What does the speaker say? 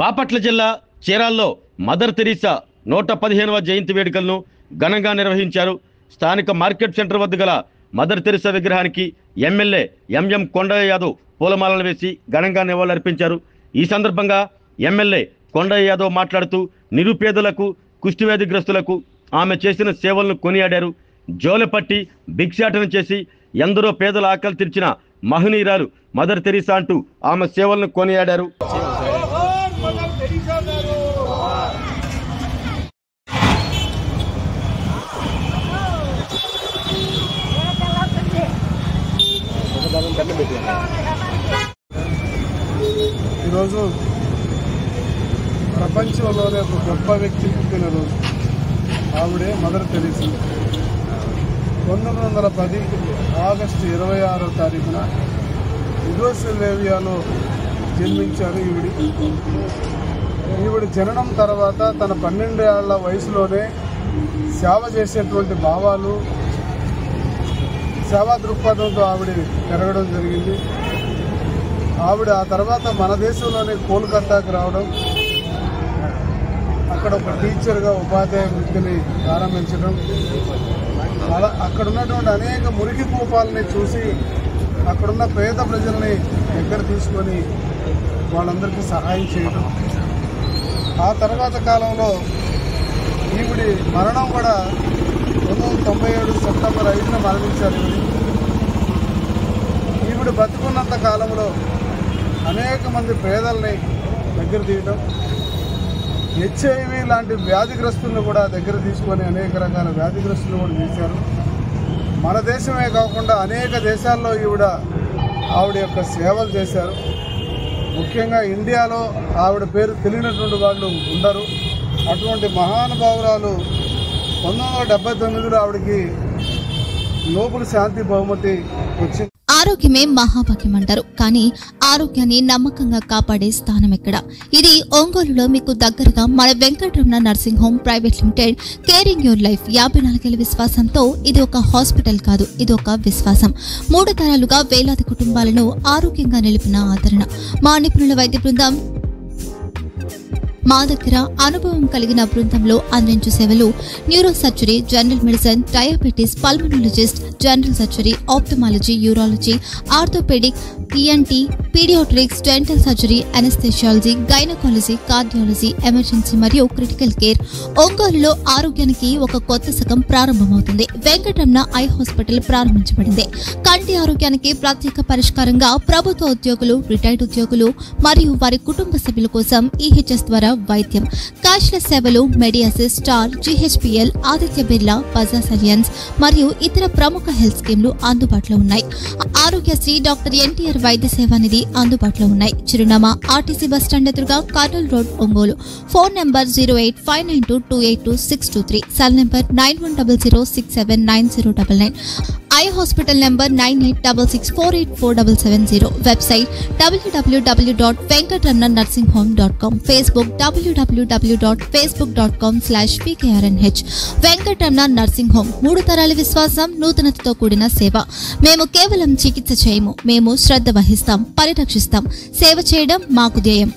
బాపట్ల జిల్లా చీరాల్లో mother Teresa 115వ జయంతి వేడుకలను ఘనంగా నిర్వహించారు. స్థానిక మార్కెట్ సెంటర్ వద్ద గల మదర్ తెరీసా విగ్రహానికి ఎమ్మెల్యే ఎంఎం కొండయ్య యాదవ్ పూలమాలలు వేసి ఘనంగా నివాళులర్పించారు. ఈ సందర్భంగా ఎమ్మెల్యే కొండయ్య యాదవ్ మాట్లాడుతూ నిరుపేదలకు, కుష్ఠవ్యాధిగ్రస్తులకు ఆమె చేసిన సేవలను కొనియాడారు. జోలెపట్టి భిక్షాటన చేసి ఎందరో పేదల ఆకలి తీర్చిన మహనీయురాలు మదర్ తెరీసా అంటూ ఆమె సేవలను కొనియాడారు. ఈరోజు ప్రపంచంలోనే ఒక గొప్ప వ్యక్తి పుట్టిన రోజు. ఆవిడే మదర్ తెరీసా. 1910 ఆగస్టు 26వ తారీఖున యుగోస్లావియాలో జన్మించారు. ఈవిడ జననం తర్వాత తన 12 ఏళ్ల వయసులోనే సేవ చేసేటువంటి భావాలు, సేవా దృక్పథంతో ఆవిడ పెరగడం జరిగింది. ఆవిడ ఆ తర్వాత మన దేశంలోనే కోల్కతాకి రావడం, అక్కడ ఒక టీచర్గా ఉపాధ్యాయ వృత్తిని ప్రారంభించడం, అక్కడ ఉన్నటువంటి అనేక మురికి కూపాలని చూసి అక్కడున్న పేద ప్రజల్ని దగ్గర తీసుకొని వాళ్ళందరికీ సహాయం చేయడం. ఆ తర్వాత కాలంలో ఈవిడి మరణం కూడా 1997 సెప్టెంబర్ 5న మరణించారు. ఈవిడ బతుకున్నంత కాలంలో అనేక మంది పేదల్ని దగ్గర తీయడం, హెచ్ఐవి లాంటి వ్యాధిగ్రస్తులను కూడా దగ్గర తీసుకొని అనేక రకాల వ్యాధిగ్రస్తులు కూడా తీశారు. మన దేశమే కాకుండా అనేక దేశాల్లో ఆవిడ యొక్క సేవలు చేశారు. ముఖ్యంగా ఇండియాలో ఆవిడ పేరు తెలియనటువంటి వాళ్ళు ఉండరు. అటువంటి మహానుభావురాలు 1979లో ఆవిడకి నోబెల్ శాంతి బహుమతి వచ్చింది. ఆరోగ్యమే మహాభాగ్యం అంటారు, కానీ ఆరోగ్యాన్ని నమ్మకంగా కాపాడే స్థానం ఎక్కడ? ఇది ఒంగోలులో మీకు దగ్గరగా మన Venkataramana nursing home private limited. Caring your life 54 ఏళ్ల విశ్వాసంతో ఇది ఒక హాస్పిటల్ కాదు, ఇది ఒక విశ్వాసం. 3 తరాలుగా వేలాది కుటుంబాలను ఆరోగ్యంగా నిలిపిన ఆదరణ. మా నిపుణుల వైద్య బృందం మా దగ్గర అనుభవం కలిగిన బృందంలో అందించే సేవలు neuro surgery, general medicine, diabetes, pulmonologist, general surgery, ophthalmology, urology, orthopaedic, ENT, paediatrics, dental surgery, anaesthesiology, gynaecology, cardiology, emergency మరియు క్రిటికల్ కేర్. ఒంగోలులో ఆరోగ్యానికి ఒక కొత్త శకం ప్రారంభమవుతుంది. వెంకటరమణ ఐ హాస్పిటల్ ప్రారంభించబడింది. కంటి ఆరోగ్యానికి ప్రత్యేక పరిష్కారంగా ప్రభుత్వ ఉద్యోగులు, రిటైర్డ్ ఉద్యోగులు మరియు వారి కుటుంబ సభ్యుల కోసం ఈహెచ్ఎస్ ద్వారా వైద్యం, క్యాష్లెస్ సేవలు, మెడియాసిస్, స్టార్, జీహెచ్పీఎల్, ఆదిత్య బిర్లా, బజాజ్ అలియన్స్ మరియు ఇతర ప్రముఖ హెల్త్ స్కీమ్లు అందుబాటులో ఉన్నాయి. ఆరోగ్యశ్రీ, డాక్టర్ ఎన్టీఆర్ వైద్య సేవా నిధి అందుబాటులో ఉన్నాయి. చిరునామా ఆర్టీసీ బస్టాండ్ ఎదురుగా, Kurnool road, Ongole. Phone number 08592282623, cell number 9100679099, eye hospital number 9866484770, website www.venkatramananursinghome.com, Facebook www.facebook.com/vkrnh. Venkataramana nursing home, 3 తరాల విశ్వాసం, నూతనతతో కూడిన సేవ. మేము కేవలం చికిత్స చేయము, మేము శ్రద్ధ వహిస్తాం, పరిరక్షిస్తాం. సేవ చేయడం మాకు ధ్యేయం.